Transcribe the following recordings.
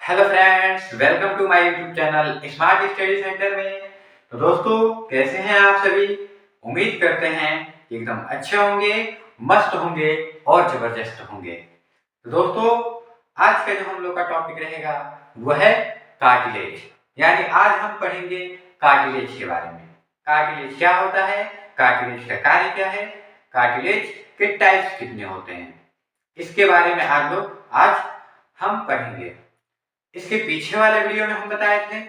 Hello friends, welcome to my YouTube channel Smart Study Centre में। तो दोस्तों, कैसे हैं आप सभी? उम्मीद करते हैं कि एकदम अच्छे होंगे, मस्त होंगे और जबरदस्त होंगे। तो दोस्तों, आज का जो हम लोग का टॉपिक रहेगा वह है कार्टिलेज। यानी आज हम पढ़ेंगे कार्टिलेज के बारे में। कार्टिलेज क्या होता है, कार्टिलेज का कार्य क्या है, कार्टिलेज के टाइप्स कितने होते हैं, इसके बारे में आज हम पढ़ेंगे। इसके पीछे वाले वीडियो में हम बताए थे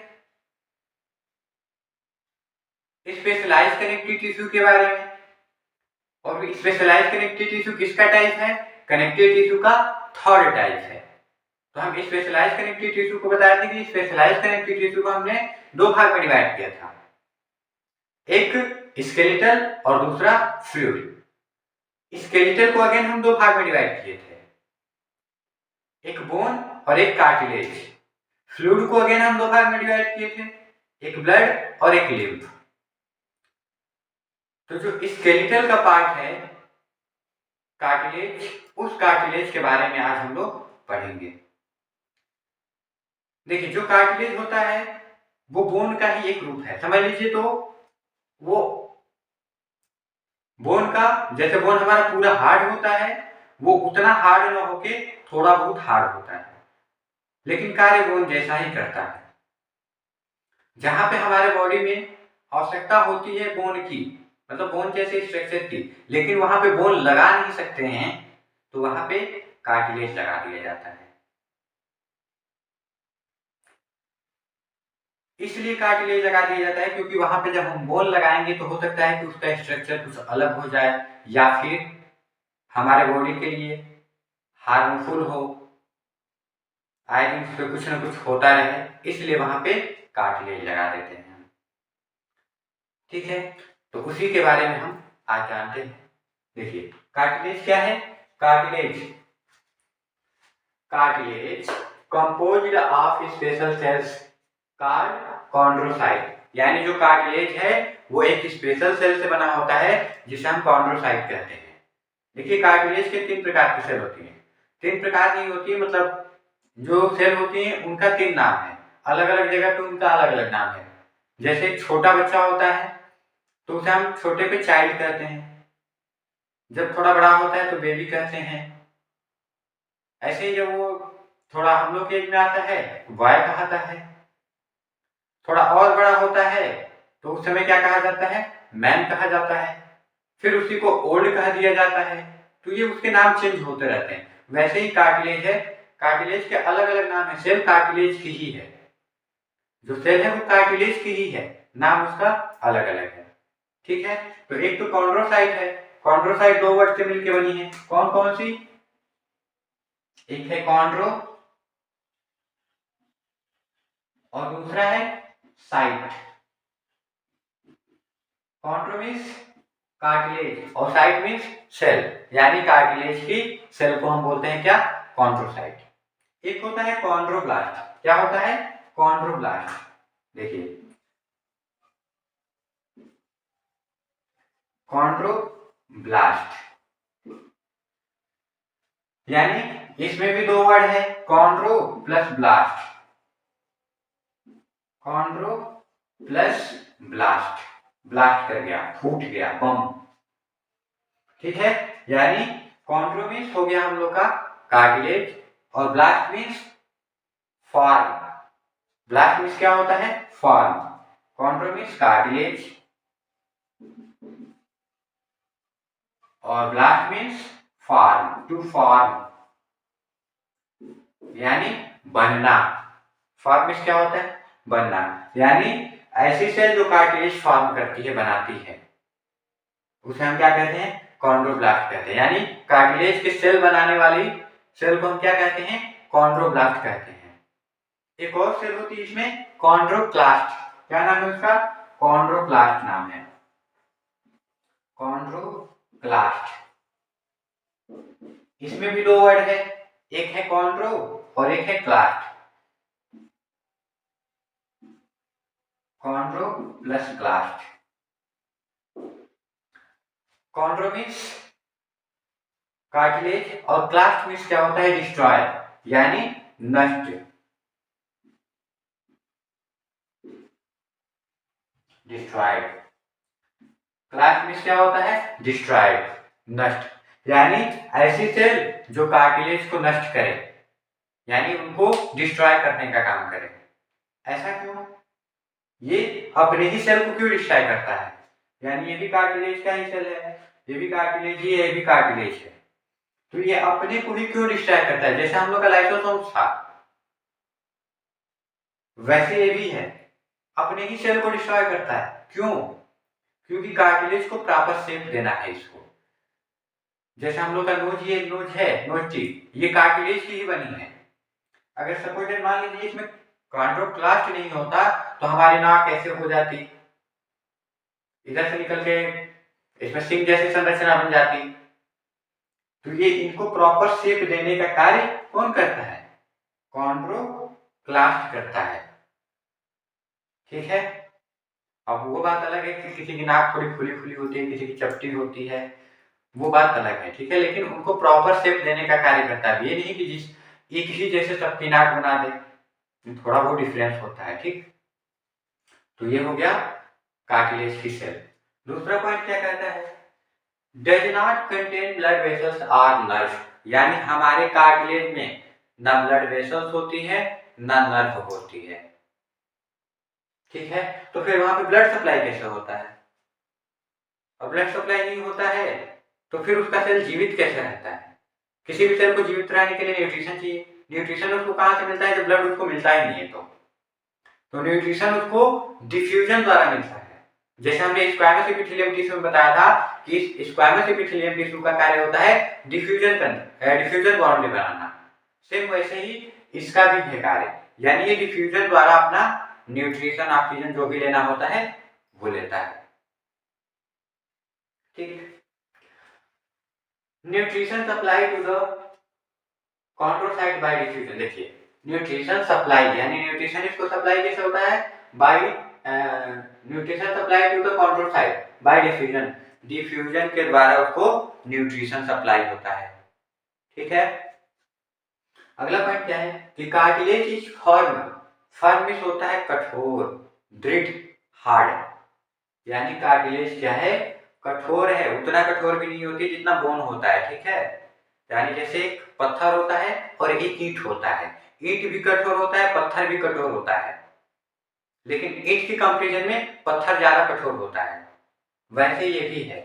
स्पेशलाइज्ड कनेक्टिव टिश्यू के बारे में। और स्पेशलाइज्ड कनेक्टिव टिश्यू किसका टाइप है? कनेक्टिव टिश्यू का थर्ड टाइप है। तो हम स्पेशलाइज्ड कनेक्टिव टिश्यू को बताए थे कि स्पेशलाइज्ड कनेक्टिव टिश्यू को हमने दो भाग में डिवाइड किया था, एक स्केलेटल और दूसरा फ्लूइड। स्केलेटल को अगेन हम दो भाग में डिवाइड किए थे, एक बोन और एक कार्टिलेज। फ्लूइड को अगेन हम दो भाग में डिवाइड किए थे, एक ब्लड और एक लिम्फ। तो जो स्केलेटल का पार्ट है कार्टिलेज, उस कार्टिलेज के बारे में आज हम लोग पढ़ेंगे। देखिए, जो कार्टिलेज होता है वो बोन का ही एक रूप है, समझ लीजिए। तो वो बोन का, जैसे बोन हमारा पूरा हार्ड होता है, वो उतना हार्ड ना होके थोड़ा बहुत हार्ड होता है, लेकिन कार्य बोन जैसा ही करता है। जहां पे हमारे बॉडी में आवश्यकता होती है बोन की, मतलब बोन जैसे स्ट्रक्चर की, लेकिन वहां पे बोन लगा नहीं सकते हैं, तो वहां पे कार्टिलेज लगा दिया जाता है। इसलिए कार्टिलेज लगा दिया जाता है क्योंकि वहां पे जब हम बोन लगाएंगे तो हो सकता है कि उसका स्ट्रक्चर कुछ अलग हो जाए, या फिर हमारे बॉडी के लिए हार्मफुल हो, आए दिन उस पर कुछ ना कुछ होता रहे, इसलिए वहां पे कार्टिलेज लगा देते हैं। ठीक है, तो उसी के बारे में हम आज जानते हैं। देखिए, कार्टिलेज क्या है? Cartilage cartilage composed of special cells called chondrocyte. यानी जो कार्टिलेज है वो एक स्पेशल सेल से बना होता है जिसे हम कॉन्ड्रोसाइट कहते हैं। देखिए, कार्टिलेज के तीन प्रकार की सेल होती हैं। तीन प्रकार नहीं होती, मतलब जो सेल होती हैं उनका तीन नाम है, अलग अलग जगह पे उनका अलग अलग नाम है। जैसे एक छोटा बच्चा होता है तो उसे हम छोटे पे चाइल्ड कहते हैं, जब थोड़ा बड़ा होता है तो बेबी कहते हैं। ऐसे ही जब वो थोड़ा हम लोग के एज में आता है बॉय कहता है, थोड़ा और बड़ा होता है तो उस समय क्या कहा जाता है? मैन कहा जाता है। फिर उसी को ओल्ड कह दिया जाता है। तो ये उसके नाम चेंज होते रहते हैं। वैसे ही कार्टिलेज है, कार्टिलेज के अलग अलग नाम है, सेल कार्टिलेज की ही है, जो सेल है वो कार्टिलेज की ही है, नाम उसका अलग अलग है। ठीक है, तो एक तो कॉन्ड्रोसाइट है। कॉन्ड्रोसाइट दो वर्ड से मिलकर बनी है, कौन कौन सी? एक है कॉन्ड्रो और दूसरा है साइट। कॉन्ड्रो मीन्स कार्टिलेज और साइट मीन्स सेल, यानी कार्टिलेज की सेल को हम बोलते हैं क्या? कॉन्ड्रोसाइट। एक होता है कॉन्ड्रोब्लास्ट। क्या होता है? कॉन्ड्रोब्लास्ट। देखिए, कॉन्ड्रोब्लास्ट यानी इसमें भी दो वर्ड है, chondro plus blast. Chondro plus blast, blast कर गया, फूट गया, बम। ठीक है, यानी कॉन्ड्रो मीन्स हो गया हम लोग का कार्टिलेज और blast means form. Blast means क्या होता है? फॉर्म। कॉन्ड्रो मीन्स कार्टिलेज और blast means form, to form यानी बनना। फॉर्म मीन्स क्या होता है? बनना। यानी ऐसी सेल जो कार्टिलेज फॉर्म करती है, बनाती है, उसे हम क्या कहते हैं? कॉन्ड्रोब्लास्ट कहते हैं। यानी कार्टिलेज के सेल बनाने वाली सेल को हम क्या कहते हैं? कॉन्ड्रोब्लास्ट कहते हैं। एक और सेल होती है इसमें, कॉन्ड्रोक्लास्ट। क्या नाम है उसका? कॉन्ड्रोक्लास्ट नाम है, कॉन्ड्रोक्लास्ट। इसमें भी दो वर्ड है, एक है कॉन्ड्रो और एक है clast. Chondro plus clast. Chondro means cartilage और क्लास्ट मीन्स क्या होता है? डिस्ट्रॉय, यानी नष्ट। डिस्ट्रॉयड। क्लास मिस क्या होता है? डिस्ट्रॉयड, नष्ट, यानी ऐसी सेल जो कार्टिलेज को नष्ट करे, यानी उनको डिस्ट्रॉय करने का काम करे। ऐसा क्यों? ये अपने ही सेल को क्यों डिस्ट्रॉय करता है? यानी ये भी कार्टिलेज का ही सेल है, ये भी कार्टिलेज ही है, ये भी कार्टिलेज है, तो ये अपने को ही क्यों डिस्ट्रॉय करता है? जैसे हम लोग का लाइसोसोम था, वैसे ये भी है, अपने ही सेल को डिस्ट्रॉय करता है। क्यों? क्योंकि कार्टिलेज को प्रॉपर शेप देना है इसको। जैसे हम लोग का नोज, ये नोज है, नोज टिप, ये कार्टिलेज की ही बनी है। अगर सपोज मान लीजिए इसमें कॉन्ड्रोप्लास्ट नहीं होता तो हमारी नाक कैसे हो जाती? इधर से निकल के इसमें सिंह जैसी संरचना बन जाती। तो ये इनको प्रॉपर शेप देने का कार्य कौन करता है? कॉन्ड्रोप्लास्ट करता है। ठीक है। अब वो बात अलग है कि किसी की नाक थोड़ी खुली खुली होती है, किसी की चपटी होती है, वो बात अलग है। ठीक है, लेकिन उनको प्रॉपर शेप देने का कार्य करता है। ये नहीं कि जिस एक ही जैसे सबकी नाक बना दे, थोड़ा बहुत डिफरेंस होता है। ठीक, तो ये हो गया कार्टिलेज की सेल। दूसरा पॉइंट क्या कहता है? Does not contain blood vessels और नर्व, यानी हमारे कार्टिलेज में ना ब्लड वेसल्स होती है ना नर्व होती है। ठीक है, तो फिर वहां पे ब्लड सप्लाई कैसे होता है? और ब्लड सप्लाई नहीं होता है तो फिर उसका सेल जीवित कैसे रहता है? किसी भी सेल को जीवित रहने के लिए न्यूट्रिशन चाहिए। न्यूट्रिशन उसको कहां से मिलता है? जब ब्लड उसको मिलता ही नहीं है तो न्यूट्रिशन उसको डिफ्यूजन द्वारा मिलता है। जैसे हमने स्क्वैमस एपिथेलियम टिश्यू में बताया था कि इस स्क्वैमस एपिथेलियम टिश्यू का कार्य होता है डिफ्यूजन बाउंड्री बनाना। सेम वैसे ही इसका भी है कार्य, यानी ये डिफ्यूजन द्वारा अपना न्यूट्रिशन, ऑक्सीजन जो भी लेना होता है वो लेता है। ठीक, nutrition supply to the chondrocyte by diffusion. देखिए, न्यूट्रिशन सप्लाई यानी न्यूट्रिशन इसको सप्लाई कैसे होता है? By nutrition supply to the chondrocyte by diffusion. Diffusion के द्वारा उसको न्यूट्रिशन सप्लाई होता है। ठीक है, अगला पॉइंट क्या है कि cartilage is firm. Firm is होता है कठोर, दृढ़, हार्ड, यानी कार्टिलेज क्या है? कठोर है। उतना कठोर भी नहीं होती जितना बोन होता है। ठीक है, यानी जैसे एक पत्थर होता है और एक ईंट होता है, ईंट भी कठोर होता है, पत्थर भी कठोर होता है, लेकिन ईंट के कंपैरिजन में पत्थर ज्यादा कठोर होता है। वैसे ये भी है,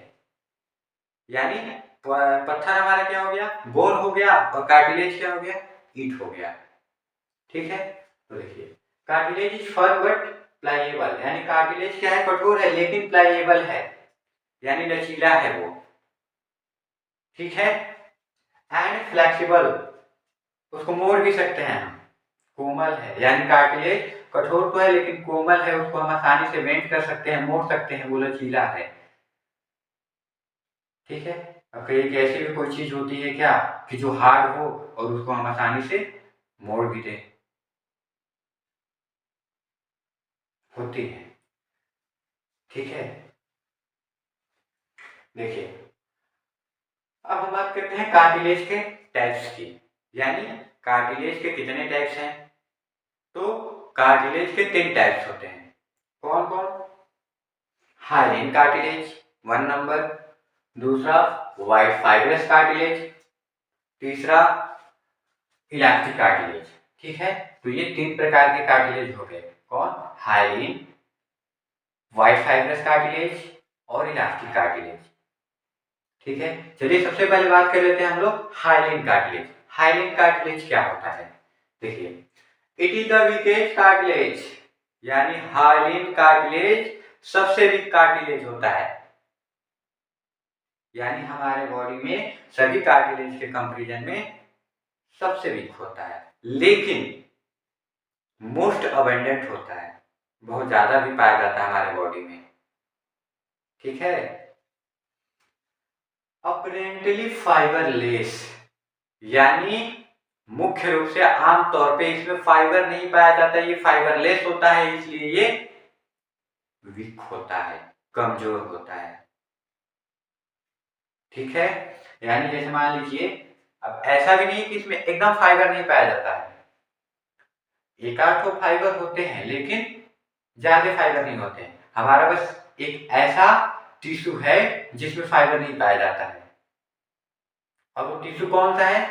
यानी पत्थर हमारा क्या हो गया? बोन हो गया, और कार्टिलेज क्या हो गया? ईंट हो गया। ठीक है, तो देखिए, कार्टिलेज इज फर्म बट प्लाइएबल, यानी कार्टिलेज क्या है? कठोर है लेकिन प्लाइएबल है, यानी लचीला है वो। ठीक है, एंड फ्लेक्सिबल, उसको मोड़ भी सकते हैं हम। कोमल है, यानी कार्टिलेज कठोर तो है लेकिन कोमल है, उसको हम आसानी से बेंड कर सकते हैं, मोड़ सकते हैं, वो लचीला है। ठीक है, अब एक ऐसी भी कोई चीज होती है क्या कि जो हार्ड हो और उसको हम आसानी से मोड़ भी दें? होती है। ठीक है, देखिए, अब हम बात करते हैं कार्टिलेज के टाइप्स की, यानी कार्टिलेज के कितने टाइप्स हैं? तो कार्टिलेज के 3 टाइप्स होते हैं। कौन कौन? हाइलिन कार्टिलेज 1 नंबर, दूसरा वाइट फाइब्रस कार्टिलेज, तीसरा इलास्टिक कार्टिलेज। ठीक है, तो ये 3 प्रकार के कार्टिलेज हो गए। कौन? हाइलिन, वाइट फाइब्रस कार्टिलेज और इलास्टिक कार्टिलेज। ठीक है, चलिए सबसे पहले बात कर लेते हैं हम लोग हाइलिन कार्टिलेज। हाइलिन कार्टिलेज क्या होता है? देखिए, it is the weakest cartilage, यानी हाइलिन कार्टिलेज सबसे वीक कार्टिलेज होता है, यानी हमारे बॉडी में सभी कार्टिलेज के कंपैरिजन में सबसे वीक होता है, लेकिन मोस्ट अबंडेंट होता है, बहुत ज्यादा भी पाया जाता है हमारे बॉडी में। ठीक है, अपरेंटली फाइबरलेस, यानी मुख्य रूप से आमतौर पे इसमें फाइबर नहीं पाया जाता, ये फाइबरलेस होता है, इसलिए ये वीक होता है, कमजोर होता है। ठीक है, यानी जैसे मान लीजिए, अब ऐसा भी नहीं कि इसमें एकदम फाइबर नहीं पाया जाता है, एक आध तो फाइबर होते हैं लेकिन ज्यादा फाइबर नहीं होते हैं। हमारा बस एक ऐसा टिश्यू है जिसमें फाइबर नहीं पाया जाता है। और वो टिश्यू कौन सा है?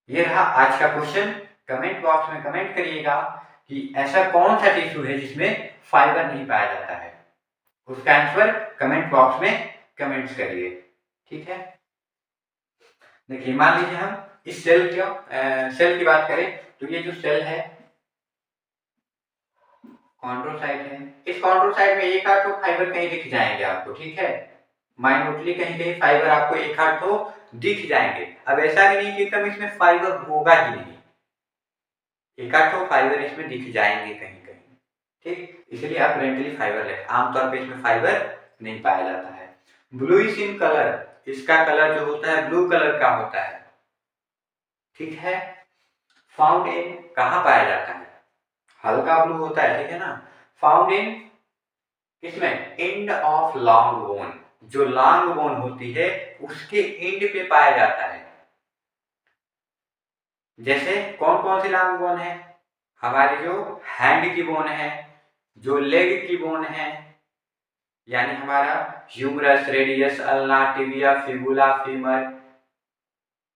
ये रहा आज का क्वेश्चन। कमेंट बॉक्स में कमेंट करिएगा कि ऐसा कौन सा टिश्यू है जिसमें फाइबर नहीं पाया जाता है। उसका आंसर कमेंट बॉक्स में कमेंट्स करिए, ठीक है। देखिए, मान लीजिए हम इस सेल की बात करें तो ये जो सेल है कॉन्ड्रोसाइट है। इस कॉन्ड्रोसाइट में एक आध तो फाइबर कहीं दिख जाएंगे आपको, ठीक है। माइन्यूटली कहीं कहीं फाइबर आपको एक आध तो दिख जाएंगे। अब ऐसा भी नहीं कि एकदम इसमें फाइबर होगा ही नहीं, एक आध तो फाइबर इसमें दिख जाएंगे कहीं कहीं, ठीक। इसलिए अपेरेंटली फाइबर है, आमतौर पे इसमें फाइबर नहीं पाया जाता है। ब्लूइश इन कलर, इसका कलर जो होता है ब्लू कलर का होता है, ठीक है। फाउंड इन कहाँ पाया जाता है? हल्का ब्लू होता है, ठीक है ना। फाउंड इन किसमें? एंड ऑफ लॉन्ग बोन, जो लॉन्ग बोन होती है उसके एंड पे पाया जाता है। जैसे कौन कौन सी लॉन्ग बोन है? हमारी जो हैंड की बोन है, जो लेग की बोन है, यानी हमारा humerus, radius, ulna, tibia, fibula, femur,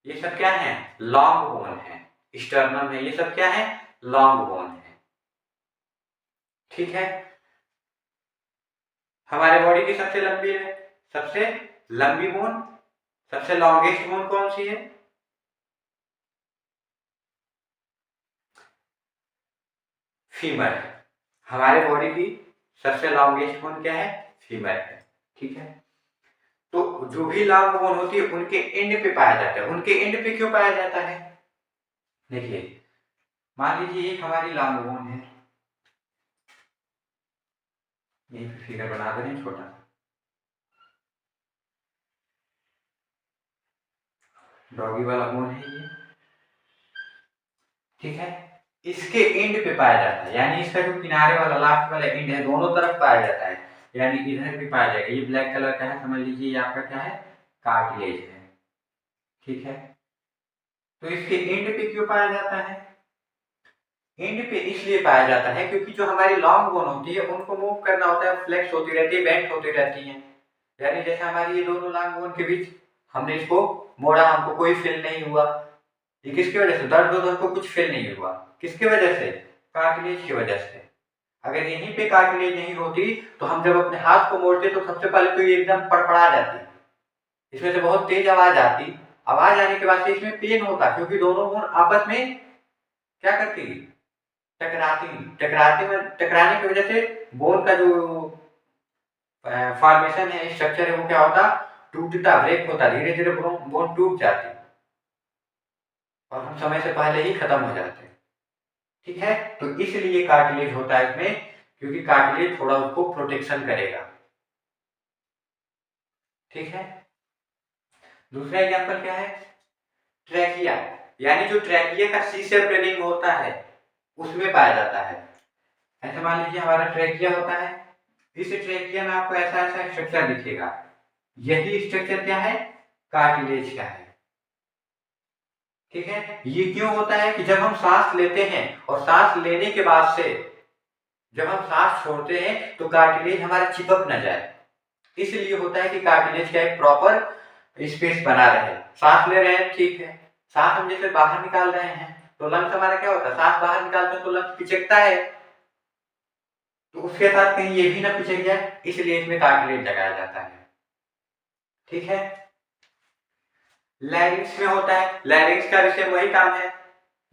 ये सब क्या है? लॉन्ग बोन है। स्टर्नम है, ये सब क्या है? लॉन्ग बोन है, ठीक है। हमारे बॉडी की सबसे लंबी बोन, सबसे लॉन्गेस्ट बोन कौन सी है? फीमर है। हमारे बॉडी की सबसे लॉन्गेस्ट बोन क्या है? फीमर है, ठीक है। तो जो भी लॉन्ग बोन होती है उनके एंड पे पाया जाता है। उनके एंड पे क्यों पाया जाता है? देखिए, मान लीजिए एक हमारी लॉन्ग बोन है, ये फिगर बना दे रहे हैं छोटा, डॉगी वाला बोन है ये, ठीक है। इसके एंड पे पाया जाता है, यानी इसका जो किनारे वाला लास्ट वाला एंड है दोनों तरफ पाया जाता है, यानी इधर भी पाया जाएगा। ये ब्लैक कलर का है, समझ लीजिए ये आपका क्या है? कार्टिलेज है, ठीक है। तो इसके एंड पे क्यों पाया जाता है? एंड पे इसलिए पाया जाता है क्योंकि जो हमारी लॉन्ग बोन होती है उनको मूव करना होता है, फ्लेक्स होती रहती है, बेंट होती रहती है। यानी जैसे हमारी ये दोनों लॉन्ग बोन के बीच हमने इसको मोड़ा, हमको कोई फील नहीं हुआ। ये किसकी वजह से? दर्द हो हमको कुछ फील नहीं हुआ। किसकी वजह से? कार्टिलेज की वजह से। अगर यहीं पे कार्टिलेज नहीं होती तो हम जब अपने हाथ को मोड़ते तो सबसे पहले तो ये एकदम पड़पड़ा जाती, इसमें से बहुत तेज आवाज आती। आवाज आने के बाद से इसमें पेन होता, क्योंकि दोनों बोन आपस में क्या करती? टकराने की वजह से बोन का जो फॉर्मेशन है, स्ट्रक्चर है, वो क्या होता? टूटता, ब्रेक होता, धीरे धीरे बोन टूट जाती और हम समय से पहले ही खत्म हो जाते, ठीक है। तो इसलिए कार्टिलेज होता है इसमें, क्योंकि कार्टिलेज थोड़ा उसको प्रोटेक्शन करेगा, ठीक है। दूसरा एग्जांपल क्या है? ट्रैकिया, यानी जो ट्रैकिया का सी शेप रिंग होता है उसमें पाया जाता है। ऐसे मान लीजिए हमारा ट्रैकिया होता है, इस ट्रैकिया में आपको ऐसा ऐसा स्ट्रक्चर दिखेगा, यही स्ट्रक्चर क्या है? कार्टिलेज का है, ठीक है। ये क्यों होता है कि जब हम सांस लेते हैं और सांस लेने के बाद से जब हम सांस छोड़ते हैं तो कार्टिलेज हमारा चिपक न जाए, इसलिए होता है कि कार्टिलेज का एक प्रॉपर स्पेस बना रहे। सांस ले रहे हैं, ठीक है, सांस हम जैसे बाहर निकाल रहे हैं तो लंग्स हमारा क्या होता है? सांस बाहर निकालते हैं तो लंग्स पिचकता है, तो उसके साथ कहीं ये भी ना पिचक जाए, इसलिए इसमें कार्टिलेज लगाया जाता है, ठीक है। लैरिंक्स में होता है, लैरिंक्स का विषय वही काम है।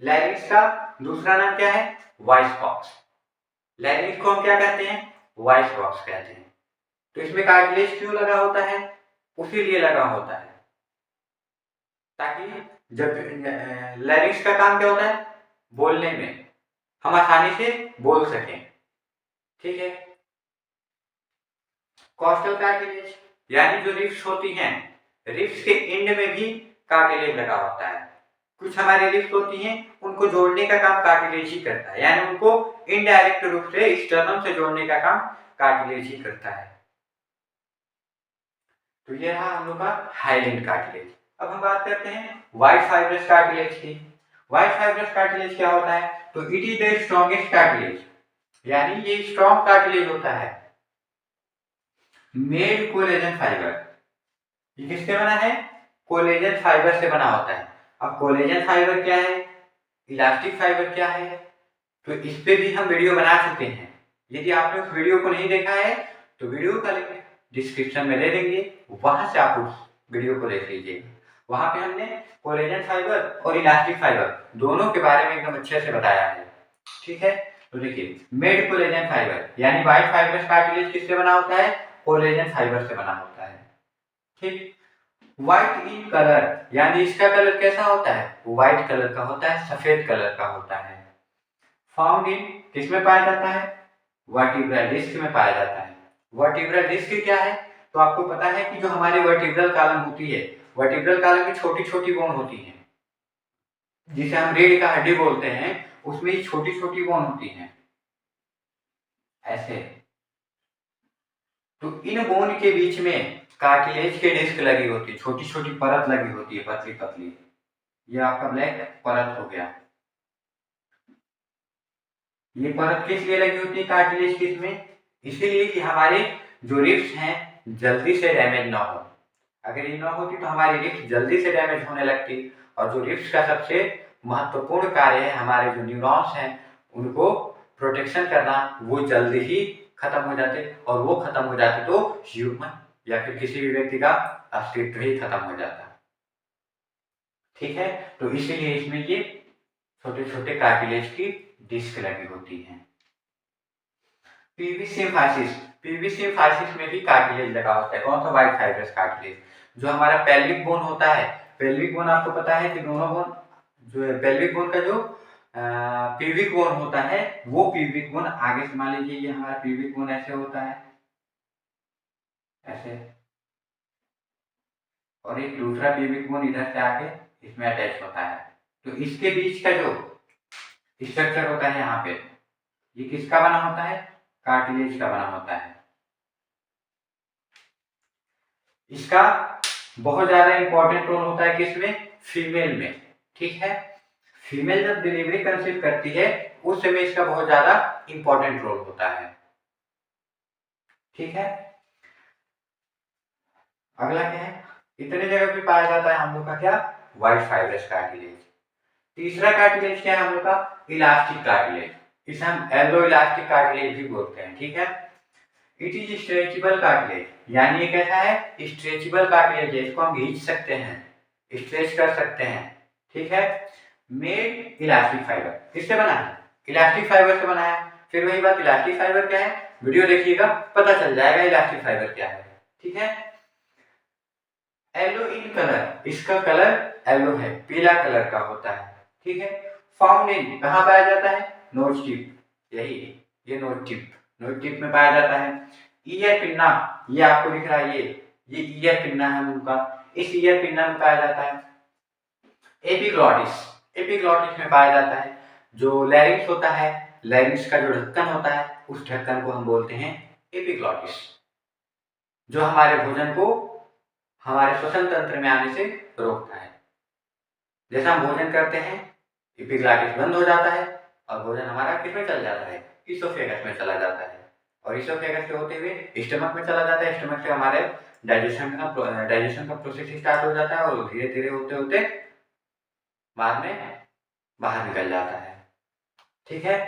लैरिंक्स का दूसरा नाम क्या है? Voice box. लैरिंक्स को हम क्या कहते हैं? वॉइस बॉक्स कहते हैं। तो इसमें कार्टिलेज क्यों लगा होता है? उसी लिए लगा होता है ताकि जब लैरिंक्स का काम क्या होता है? बोलने में, हम आसानी से बोल सकें, ठीक है। कॉस्टल कार्टिलेज, यानी जो रिब्स होती हैं, रिब्स के एंड में भी कार्टिलेज लगा होता है। कुछ हमारी रिब्स होती हैं उनको जोड़ने का काम कार्टिलेज ही करता है, यानी उनको इनडायरेक्ट रूप से स्टर्नम से जोड़ने का काम कार्टिलेज ही करता है। तो ये रहा हम लोग का हाइलेंड कार्टिलेज। अब हम बात करते हैं व्हाइट फाइब्रस कार्टिलेज की। व्हाइट फाइब्रस कार्टिलेज क्या होता है? तो it is the strongest cartilage, यानी ये स्ट्रॉन्ग कार्टिलेज होता है। मेड कोलेजन फाइबर, ये किससे बना है? कोलेजन फाइबर से बना होता है। अब कोलेजन फाइबर क्या है, इलास्टिक फाइबर क्या है, तो इस पे भी हम वीडियो बना चुके हैं। यदि आपने उस वीडियो को नहीं देखा है तो वीडियो का लिंक डिस्क्रिप्शन में दे देंगे, वहां से आप उस वीडियो को देख लीजिए। वहां पे हमने कोलेजन फाइबर और इलास्टिक फाइबर दोनों के बारे में एकदम अच्छे से बताया है। ठीक है, तो देखिए मेड कोलेजन फाइबर यानी व्हाइट फाइबरस कार्टिलेज किससे बना होता है? कोलेजन फाइबर से बना होता है। ठीक, व्हाइट इन कलर यानी इसका कलर कैसा होता है? व्हाइट कलर का होता है, सफेद कलर का होता है। फाउंड इन किसमें पाया जाता है? वर्टिब्रल डिस्क में पाया जाता है। वर्टिब्रल डिस्क क्या है? तो आपको पता है कि जो हमारे वर्टिब्रल कॉलम होती है, वर्टिब्रल कॉलम में छोटी छोटी बोन होती है, जिसे हम रीढ़ का हड्डी बोलते हैं, उसमें छोटी छोटी बोन होती है ऐसे। तो इन बोन के बीच में कार्टिलेज के डिस्क लगी होती है, छोटी छोटी परत लगी होती है, पतली पतली। ये आपका ब्लैक परत हो गया। ये परत किस लिए लगी होती है कार्टिलेज की इसमें? इसीलिए कि हमारे जो रिब्स हैं जल्दी से डैमेज ना हो। अगर ये ना होती तो हमारी रिब्स जल्दी से डैमेज होने लगती, और जो रिब्स का सबसे महत्वपूर्ण कार्य है, हमारे जो न्यूरॉन्स हैं उनको प्रोटेक्शन करना, वो जल्दी ही खत्म हो जाते, और वो खत्म हो जाते तो ह्यूमन या फिर किसी भी व्यक्ति का अस्तित्व ही खत्म हो जाता। ठीक है, तो इसीलिए इसमें ये छोटे छोटे कार्टिलेज की डिस्क लगी होती है। पीवी सिम्फाइसिस, पीवी सिम्फाइसिस में भी कार्टिलेज लगा होता है। कौन सा? White fibrous cartilage. जो हमारा पेल्विक बोन होता है, पेल्विक बोन आपको पता है कि दोनों बोन जो है, पेल्विक बोन का जो पीविक बोन होता है, वो पीविक बोन आगे से मान लीजिए, ये हमारा पीविक बोन ऐसे होता है, ऐसे, और एक दूसरा पीविक बोन इधर से आके इसमें अटैच होता है। तो इसके बीच का जो स्ट्रक्चर होता है यहाँ पे, ये किसका बना होता है? कार्टिलेज का बना होता है। इसका बहुत ज्यादा इंपॉर्टेंट रोल होता है किसमें? फीमेल में। ठीक है, फीमेल जब डिलीवरी कंसीव करती है उस समय इसका बहुत ज्यादा इंपॉर्टेंट रोल होता है। ठीक है, अगला क्या है? इतने जगह पे पाया जाता है हम लोग का क्या? White fibrous cartilage. तीसरा कार्टिलेज क्या है हम लोग का? Elastic cartilage. इसे हम एलो इलास्टिक कार्टिलेज भी बोलते हैं। ठीक है, इट इज स्ट्रेचेबल कार्टिलेज, यानी एक ऐसा है स्ट्रेचेबल कार्टिलेज है, इसको हम खींच सकते हैं, स्ट्रेच कर सकते हैं। ठीक है, मेड इलास्टिक फाइबर, किससे बना है? इलास्टिक फाइबर से बना है। फिर वही बात, इलास्टिक फाइबर क्या है? वीडियो देखिएगा पता चल जाएगा इलास्टिक फाइबर क्या है। ठीक है, येलो इन कलर, इसका कलर येलो है, पीला कलर का होता है। ठीक है, फाउंड इन कहाँ पाया जाता है? नोज टिप, यही ये नोज टिप, नोज टिप में पाया जाता है। ईयर पिन्ना, ये आपको दिख रहा है, ये ईयर पिन्ना है उनका, इस ईयर पिन्ना में पाया जाता है। एपिग्लॉटिस, एपिग्लॉटिस में पाया जाता है। जो लैरिंक्स होता है, लैरिंक्स का जो ढक्कन होता है, उस ढक्कन को हम बोलते हैं एपिग्लॉटिस, जो हमारे भोजन को हमारे श्वसन तंत्र में आने से रोकता है। जैसा हम भोजन करते हैं, एपिग्लॉटिस बंद हो जाता है और भोजन हमारा किसमें चल जाता है? इसोफेगस में चला जाता है, और इसोफेगस से होते हुए स्टमक में चला जाता है। स्टमक से हमारे डाइजेशन का प्रोसेस स्टार्ट हो जाता है, और धीरे धीरे होते होते बाद में बाहर निकल जाता है। ठीक है,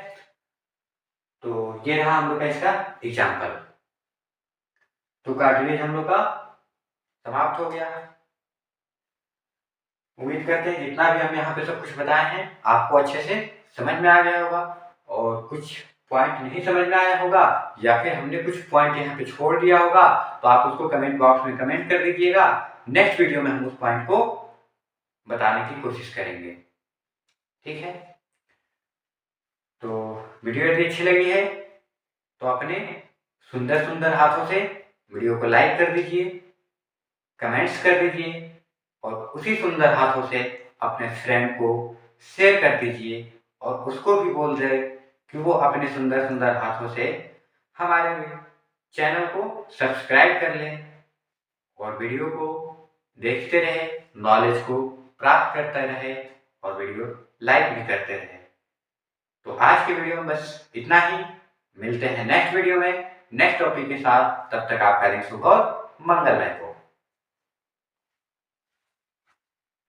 तो ये रहा हम लोग का इसका एग्जाम्पल। तो कार्टिलेज हम लोग का समाप्त हो गया। उम्मीद करते हैं जितना भी हम यहाँ पे सब कुछ बताए हैं आपको अच्छे से समझ में आ गया होगा, और कुछ पॉइंट नहीं समझ में आया होगा या फिर हमने कुछ पॉइंट यहाँ पे छोड़ दिया होगा तो आप उसको कमेंट बॉक्स में कमेंट कर दीजिएगा। नेक्स्ट वीडियो में हम उस पॉइंट को बताने की कोशिश करेंगे। ठीक है, तो वीडियो यदि अच्छी लगी है तो अपने सुंदर सुंदर हाथों से वीडियो को लाइक कर दीजिए, कमेंट्स कर दीजिए, और उसी सुंदर हाथों से अपने फ्रेंड को शेयर कर दीजिए, और उसको भी बोल दे कि वो अपने सुंदर सुंदर हाथों से हमारे चैनल को सब्सक्राइब कर ले और वीडियो को देखते रहे, नॉलेज को प्राप्त करते रहे और वीडियो लाइक भी करते रहे। तो आज के वीडियो में बस इतना ही। मिलते हैं नेक्स्ट वीडियो में नेक्स्ट टॉपिक के साथ। तब तक आपका दिन शुभ और मंगलमय हो।